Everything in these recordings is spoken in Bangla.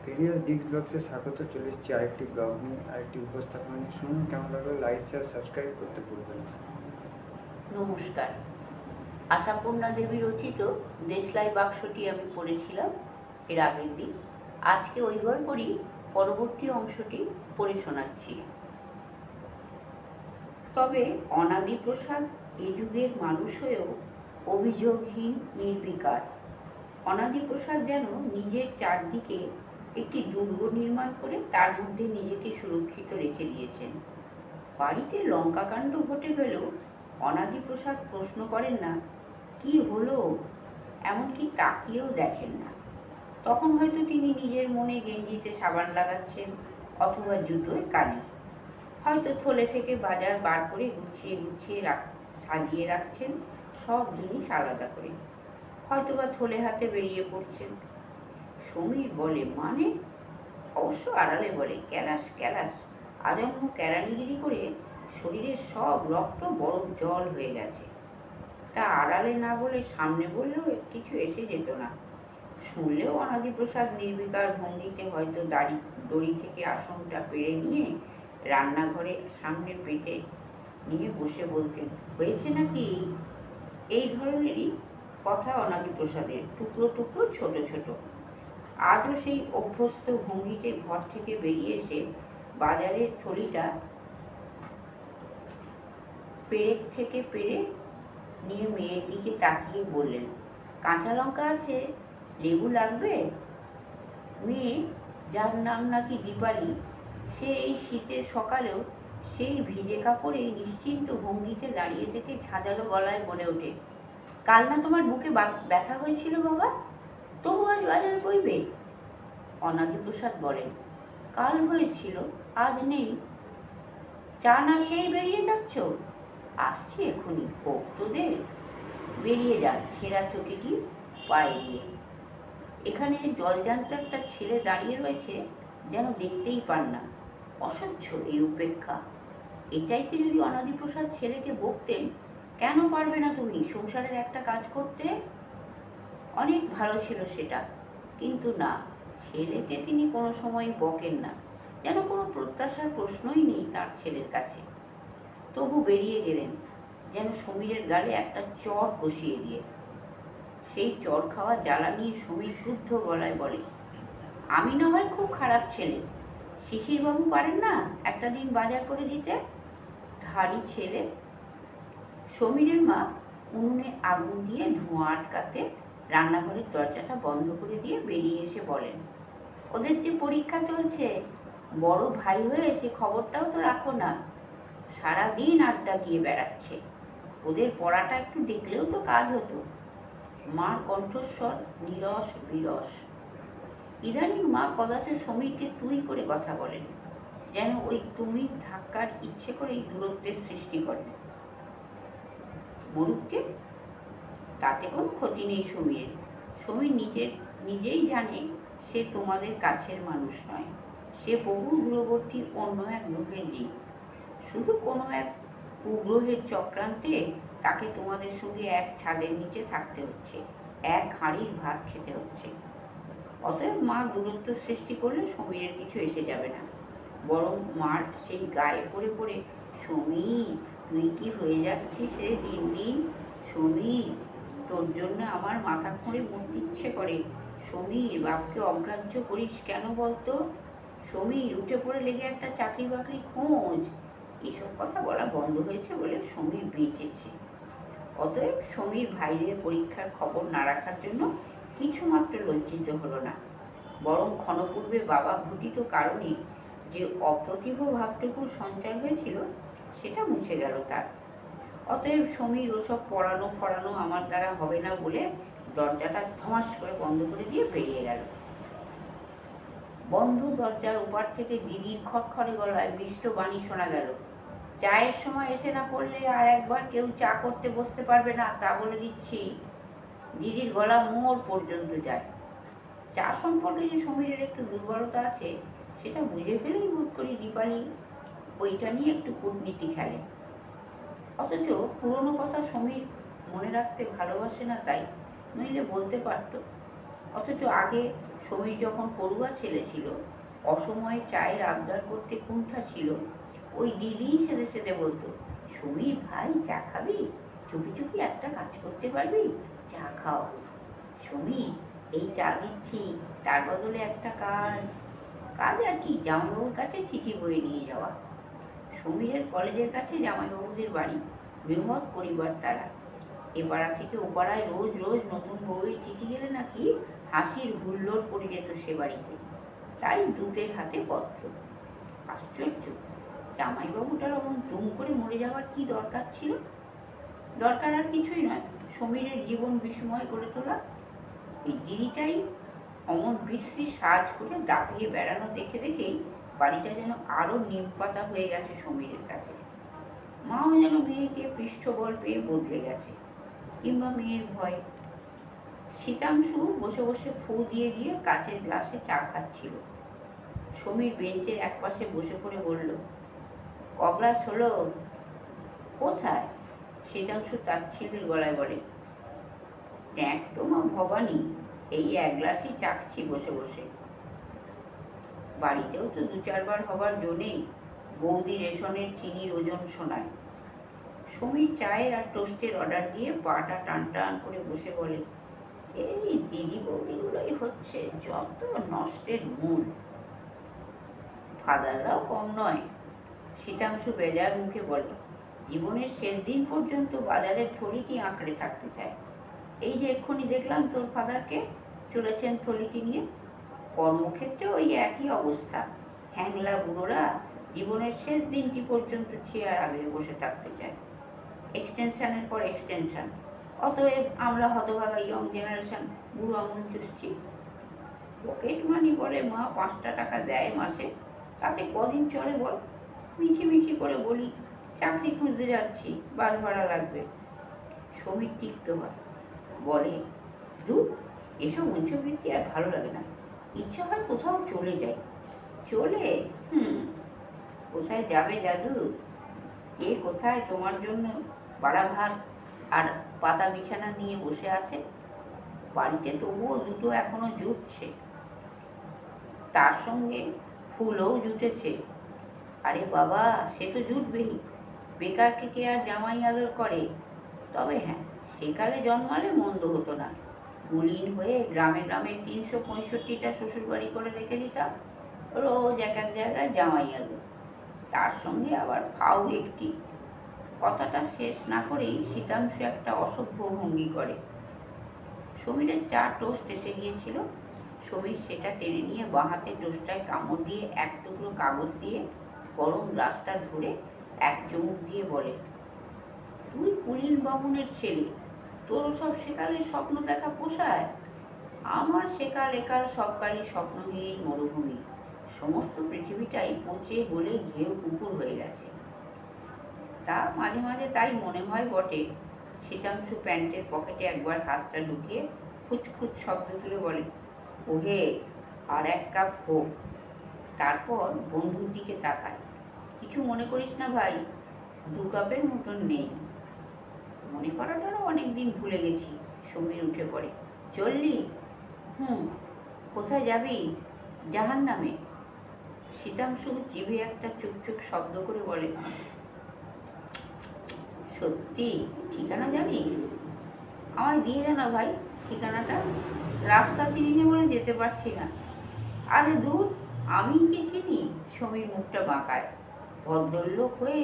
ভেরিয়াস ডিস্ক ব্লগসে স্বাগত। চলে এসেছি আরেকটি ব্লগ নিয়ে, আরেকটি উপস্থাপনা নিয়ে। শুনুন কেমন লাগলো, লাইক শেয়ার সাবস্ক্রাইব করতে ভুলবেন না। নমস্কার। আশাপূর্ণা দেবী রচিত দেশলাই বাক্সটি আমি পড়েছিলাম এর আগের দিন। আজকে ওই গল্পরই পরবর্তী অংশটি পড়ে শোনাচ্ছি। তবে অনাদি প্রসাদ এ যুগের মানুষ হয়েও অভিযোগহীন নির্বিকার। অনাদি প্রসাদ যেন নিজের চারদিকে একটি দুর্গ নির্মাণ করে তার মধ্যে নিজেকে সুরক্ষিত রেখে দিয়েছেন। বাড়িতে লঙ্কাকাণ্ড ঘটে গেলেও অনাদি প্রসাদ প্রশ্ন করেন না কি হলো, এমনকি তাকিয়েও দেখেন না। তখন হয়তো তিনি নিজের মনে গেঞ্জিতে সাবান লাগাচ্ছেন, অথবা জুতোয় কালি। হয়তো থলে থেকে বাজার বার করে গুছিয়ে গুছিয়ে সাজিয়ে রাখছেন সব জিনিস আলাদা করে। হয়তোবা থলে হাতে বেরিয়ে পড়ছেন। সমীর বলে মানে, অবশ্য আড়ালে বলে ক্যালাস ক্যালাস। আজন্ম কেরানিগিরি করে শরীরের সব রক্ত বরফ জল হয়ে গেছে। তা আড়ালে না বলে সামনে বললেও কিছু এসে যেত না। শুনলেও অনাদিপ্রসাদ নির্বিকার ভঙ্গিতে হয়তো দড়ি থেকে আসনটা পেরে নিয়ে রান্নাঘরে সামনে পেটে নিয়ে বসে বলতেন, হয়েছে নাকি? এই ধরনেরই কথা অনাদিপ্রসাদের, টুকরো টুকরো ছোট ছোট। আজও সেই অভ্যস্ত ভঙ্গিতে ঘর থেকে বেরিয়ে এসে বাজারের থলিটা পেরেক থেকে পেরে নিয়ে মেয়ের দিকে তাকিয়ে বললেন, কাঁচা লঙ্কা আছে, লেবু লাগবে? মেয়ে, যার নাম নাকি দীপালি, সে এই শীতের সকালেও সেই ভিজে কাপড়ে নিশ্চিন্ত ভঙ্গিতে দাঁড়িয়ে থেকে ঝাঁঝালো গলায় বলে ওঠে, কাল না তোমার বুকে ব্যথা হয়েছিল বাবা, তবু আজ বাজার বইবে? অনাদিপ্রসাদ বলেন, কাল হয়েছিল, আজ নেই। চা না খেয়েই বেরিয়ে যাচ্ছ? আসছি এখনই, হোক তোদের। বেরিয়ে যান ছেঁড়া চটিটি পায়ে দিয়ে। এখানে জলজান্ত একটা ছেলে দাঁড়িয়ে রয়েছে, যেন দেখতেই পান না। অসহ্য এই উপেক্ষা। এ চাইতে যদি অনাদিপ্রসাদ ছেলেকে বকতেন, কেন পারবে না তুমি সংসারের একটা কাজ করতে? অনেক ভালো ছিল সেটা। কিন্তু না, ছেলেকে তিনি কোনো সময় বকেন না, যেন কোনো প্রত্যাশার প্রশ্নই নেই তার ছেলের কাছে। তবু বেরিয়ে গেলেন, যেন সমীরের গালে একটা চড় কষিয়ে দিয়ে। সেই চড় খাওয়া জ্বালা নিয়ে সমীর ক্রুদ্ধ গলায় বলে, আমি না হয় খুব খারাপ ছেলে, শিশিরবাবু পারেন না একটা দিন বাজার করে দিতে? ধাড়ি ছেলে। সমীরের মা উনুনে আগুন দিয়ে ধোঁয়া আটকাতে রান্নাঘরের দরজাটা বন্ধ করে দিয়ে বেরিয়ে এসে বলেন, ওদের যে পরীক্ষা চলছে, বড় ভাই হয়ে সে খবরটাও তো রাখো না। সারাদিন আড্ডা দিয়ে বেড়াচ্ছে, ওদের পড়াটা একটু দেখলেও তো কাজ হতো। মার কণ্ঠস্বর নীরস বিরস। ইদানিং মা কদাচ সমীরকে তুই করে কথা বলেন, যেন ওই তুমি ধাক্কার ইচ্ছে করেই দূরত্বের সৃষ্টি করেন। মরুককে, তাতে কোনো ক্ষতি নেই সমীরের। সমীর নিজেই জানে সে তোমাদের কাছের মানুষ নয়, সে বহু দূরবর্তী অন্য এক গ্রহের জীব। শুধু কোনো এক কুগ্রহের চক্রান্তে তাকে তোমাদের সঙ্গে এক ছাদের নিচে থাকতে হচ্ছে, এক হাঁড়ির ভাত খেতে হচ্ছে। অতএব মা দূরত্ব সৃষ্টি করলে সমীরের কিছু এসে যাবে না। বরং মার সেই গায়ে পড়ে পড়ে, সমীর তুই কি হয়ে যাচ্ছিস রে দিন দিন? সমীর, তোর জন্য আমার মাথা খুঁড়ে মরতে ইচ্ছে করে। সমীর, বাপকে অগ্রাহ্য করিস কেন বলতো? সমীর, উঠে পড়ে লেগে একটা চাকরি বাকরি খোঁজ। এসব কথা বলা বন্ধ হয়েছে বলে সমীর বেঁচেছে। অতএব সমীর ভাইদের পরীক্ষার খবর না রাখার জন্য কিছুমাত্র লজ্জিত হলো না, বরং ক্ষণপূর্বে বাবা ঘটিত কারণে যে অপ্রতিভ ভাবটুকুর সঞ্চার হয়েছিল সেটা মুছে গেল তার। অতএব সমীর ওসব পড়ানো ফড়ানো আমার দ্বারা হবে না বলে দরজাটা ধমাস করে বন্ধ করে দিয়ে বেরিয়ে গেল। বন্ধ দরজার ওপার থেকে দিদির খড়খড়ে গলায় মিষ্ট বাণী শোনা গেল, চায়ের সময় এসে না পড়লে আর একবার কেউ চা করতে বসতে পারবে না, তা বলে দিচ্ছি। দিদির গলা মোড় পর্যন্ত যায়। চা সম্পর্কে যে সমীরের একটু দুর্বলতা আছে সেটা বুঝে ফেলেই বোধ করি দীপালি ওইটা নিয়ে একটু কূটনীতি খেলে। অথচ পুরনো কথা সমীর মনে রাখতে ভালোবাসে না তাই, নইলে বলতে পারত। অথচ আগে সমীর যখন পড়ুয়া ছেলে ছিল, অসময়ে চায়ের আবদার করতে কুণ্ঠা ছিল, ওই দিদি সেদে সেদে বলতো, সমীর ভাই চা খাবি? চুপি চুপি একটা কাজ করতে পারবি? চা খাও। সমীর, এই চা দিচ্ছি, তার বদলে একটা কাজ। কাজ আর কি? জামাইবাবুর কাছে চিঠি বয়ে নিয়ে যাওয়া। সমীরের কলেজের কাছে জামাইবাবুদের বাড়ি, বৃহৎ পরিবার তারা। এ পাড়া থেকে ও পাড়ায় রোজ রোজ নতুন বউয়ের চিঠি গেলে নাকি হাসির হুল্লোড় পড়ে যেত সে বাড়িতে। তাই দূতের হাতে পত্র। আশ্চর্য, জামাইবাবুটার অমন দুম করে মরে যাওয়ার কি দরকার ছিল? দরকার আর কিছুই নয়, সমীরের জীবন বিস্ময় করে তোলা। এই দিদিটাই অমন বিশ্রী সাজ করে দাপিয়ে বেড়ানো দেখে দেখেই বাড়িটা যেন আরো নিমপাতা হয়ে গেছে সমীরের কাছে। মাও যেন মেয়েকে পৃষ্ঠবল পেয়ে বদলে গেছে, কিংবা মেয়ের ভয়। শীতাংশু বসে বসে ফু দিয়ে দিয়ে কাচের গ্লাসে চা খাচ্ছিল। সমীর বেঞ্চের একপাশে বসে পড়ে বলল, কগ্লাস হলো? কোথায়? শীতাংশু তাচ্ছিল্যের গলায় বলে, দেখ তো মা ভবানী, এই এক গ্লাসই চাকছি বসে বসে। বাড়িতেও তো দু চারবার হবার জন্যেই বৌদি রেশনের চিনির ওজন শোনায়। সমীর চায়ের আর টোস্টের অর্ডার দিয়ে পাটা টান টান করে বসে বলে, এই দিদি বৌদিগুলোই হচ্ছে যত নষ্টের মূল। ফাদাররাও কম নয়। শীতাংশু বেজার মুখে বলে, জীবনের শেষ দিন পর্যন্ত বাজারের থলিটি আঁকড়ে থাকতে চায়। এই যে এক্ষুনি দেখলাম তোর ফাদারকে চলেছেন থলিটি নিয়ে। কর্মক্ষেত্রে ওই একই অবস্থা। হ্যাংলা বুড়োরা জীবনের শেষ দিনটি পর্যন্ত চেয়ার আগলে বসে থাকতে চায়। এক্সটেনশনের পর এক্সটেনশন। অতএব আমরা হতভাগা ইয়ং জেনারেশন বুড়ো আঙুল চুষছি। পকেট মানি বলে মা 5টা টাকা দেয় মাসে, তাতে কদিন চলে বল? মিছি করে বলি, চাকরি খুঁজতে যাচ্ছি, বাস ভাড়া লাগবে। সমীর তিক্ত হয়, বলে, দূর, এসব উচ্চবৃত্তি আর ভালো লাগে না। ইচ্ছে হয় কোথাও চলে যাই। চলে? কোথায় যাবে জাদু? কে কোথায় তোমার জন্য বাড়া ভাত আর পাতা বিছানা নিয়ে বসে আছে? বাড়িতে তবুও দুটো এখনো জুটছে, তার সঙ্গে ফুলও জুটেছে। আরে বাবা, সে তো জুটবেই, বেকারকে কে আর জামাই আদর করে? তবে হ্যাঁ, সেকালে জন্মালে মন্দ হতো না। কুলীন হয়ে গ্রামে গ্রামে 365টা শ্বশুরবাড়ি করে রেখে দিতাম, রোজ এক এক জায়গায় জামাই আদর, তার সঙ্গে আবার ফাউ একটি। কথাটা শেষ না করেই শীতাংশু একটা অসভ্য ভঙ্গি করে। সমীরের চা টোস্ট এসে গিয়েছিল। সমীর সেটা টেনে নিয়ে বাঁ হাতে টোস্টটায় কামড় দিয়ে এক টুকরো কাগজ দিয়ে গরম গ্লাসটা ধরে এক চুমুক দিয়ে বলে, তুই কুলীন বামুনের ছেলে, তোর সব সেকালের স্বপ্ন দেখা পোষায়? আমার সেকাল একাল সবকালই স্বপ্নহীন মরুভূমি। সমস্ত পৃথিবীটাই পচে গলে ঘেউ কুকুর হয়ে গেছে। তা মাঝে মাঝে তাই মনে হয় বটে। শীতাংশু প্যান্টের পকেটে একবার হাতটা ঢুকিয়ে খুচখুচ শব্দ তুলে বলে, ওহে, আর এক কাপ হোক। তারপর বন্ধুর দিকে তাকায়, কিছু মনে করিস না ভাই, 2 কাপের মতন নেই। মনে করাটারও অনেকদিন ভুলে গেছি। সমীর উঠে পড়ে, চললি? কোথায় যাবি? জাহান্নামে। শীতাংশু জিভে একটা চুকচুক শব্দ করে বলে, সত্যি? ঠিকানা জানিস? আমায় দিয়ে দে না ভাই ঠিকানাটা, রাস্তা চিনি না বলে যেতে পারছি না। আরে দূর, আমি কি চিনি? সমীর মুখটা বাঁকায়, ভদ্রলোক হয়ে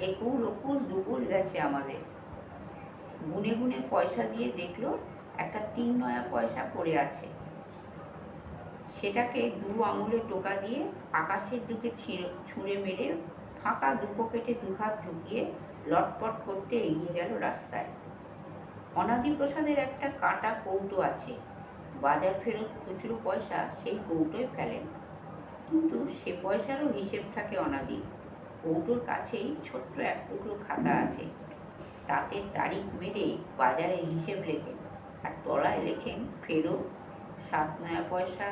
একুল ওকুল দুকুল গেছে আমাদের। গুনে গুনে পয়সা দিয়ে দেখলো একটা 3 নয়া পয়সা পড়ে আছে। সেটাকে 2 আঙুলে টোকা দিয়ে আকাশের দিকে ছুঁড়ে মেরে ফাঁকা 2 পকেটে 2 হাত ঢুকিয়ে লটপট করতে এগিয়ে গেল রাস্তায়। অনাদি প্রসাদের একটা কাটা কৌটো আছে, বাজার ফেরত খুচরো পয়সা সেই কৌটোয় ফেলেন, কিন্তু সে পয়সারও হিসেব থাকে অনাদি। কৌটোর কাছেই ছোট্ট এক টুকরো খাতা আছে, তাতে তারিখ মেরে বাজারে হিসেব লেখেন, আর তলায় লেখেন ফেরত 7 নয়া পয়সা,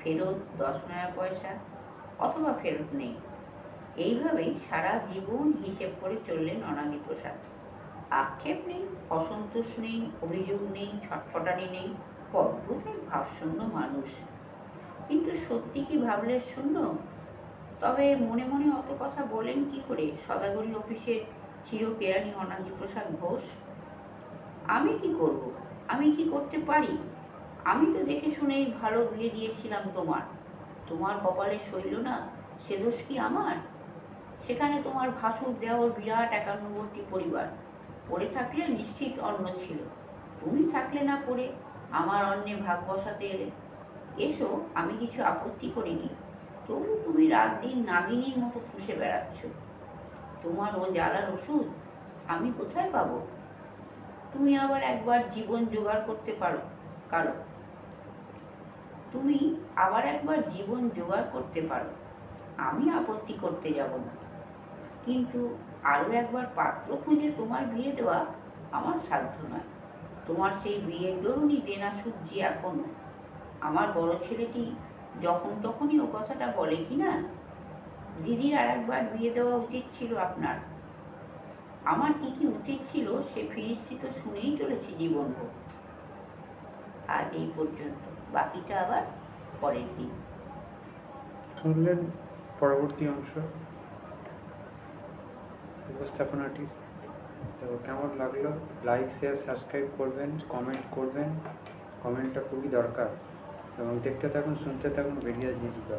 ফেরত 10 নয়া পয়সা, অথবা ফেরত নেই। এইভাবেই সারা জীবন হিসেব করে চললেন অনাদি প্রসাদ। আক্ষেপ নেই, অসন্তোষ নেই, অভিযোগ নেই, ছটফটানি নেই, অদ্ভুত এক ভাবশূন্য মানুষ। সত্যি কি ভাবলে শূন্য? তবে মনে মনে অত কথা বলেন কি করে সদাগরি অফিসের চিরকেরানি অনাদিপ্রসাদ ঘোষ? আমি কি করব? আমি কি করতে পারি? আমি তো দেখে শুনেই ভালো বিয়ে দিয়েছিলাম তোমার। তোমার কপালে সইল না, সে দোষ কি আমার? সেখানে তোমার ভাসুর দেওয়ার বিরাট একান্নবর্তী পরিবার। পড়ে থাকলে নিশ্চিত অন্ন ছিল। তুমি থাকলে না পড়ে আমার অন্নে ভাগ বসাতে এলে। এসো, আমি কিছু আপত্তি করিনি। তবু তুমি রাত দিন নাগিনীর মতো ফুঁসে বেড়াচ্ছ। তোমার ও জ্বালার ওষুধ আমি কোথায় পাবো? তুমি আবার একবার জীবন জোগাড় করতে পারো কারো তুমি আবার একবার জীবন জোগাড় করতে পারো, আমি আপত্তি করতে যাব না। কিন্তু আরও একবার পাত্র খুঁজে তোমার বিয়ে দেওয়া আমার সাধ্য নয়। তোমার সেই বিয়ের দরুনই দেনা সুদ এখনো। আমার বড় ছেলেটি যখন তখনই ও কথাটা বলে কি না, দিদির আর একবার বিয়ে দেওয়া উচিত ছিল আপনার। আমার কি কি উচিত ছিল সে ফিরিস্তি তো শুনেই চলেছি জীবনভর। আজ এই পর্যন্ত, বাকিটা আবার পরের দিন। শুনলেন পরবর্তী অংশ উপস্থাপনাটি। তো কেমন লাগলো? লাইক, শেয়ার, সাবস্ক্রাইব করবেন, কমেন্ট করবেন। কমেন্টটা খুবই দরকার। এবং দেখতে থাকুন, শুনতে থাকুন, বেরিয়ে জিনিস।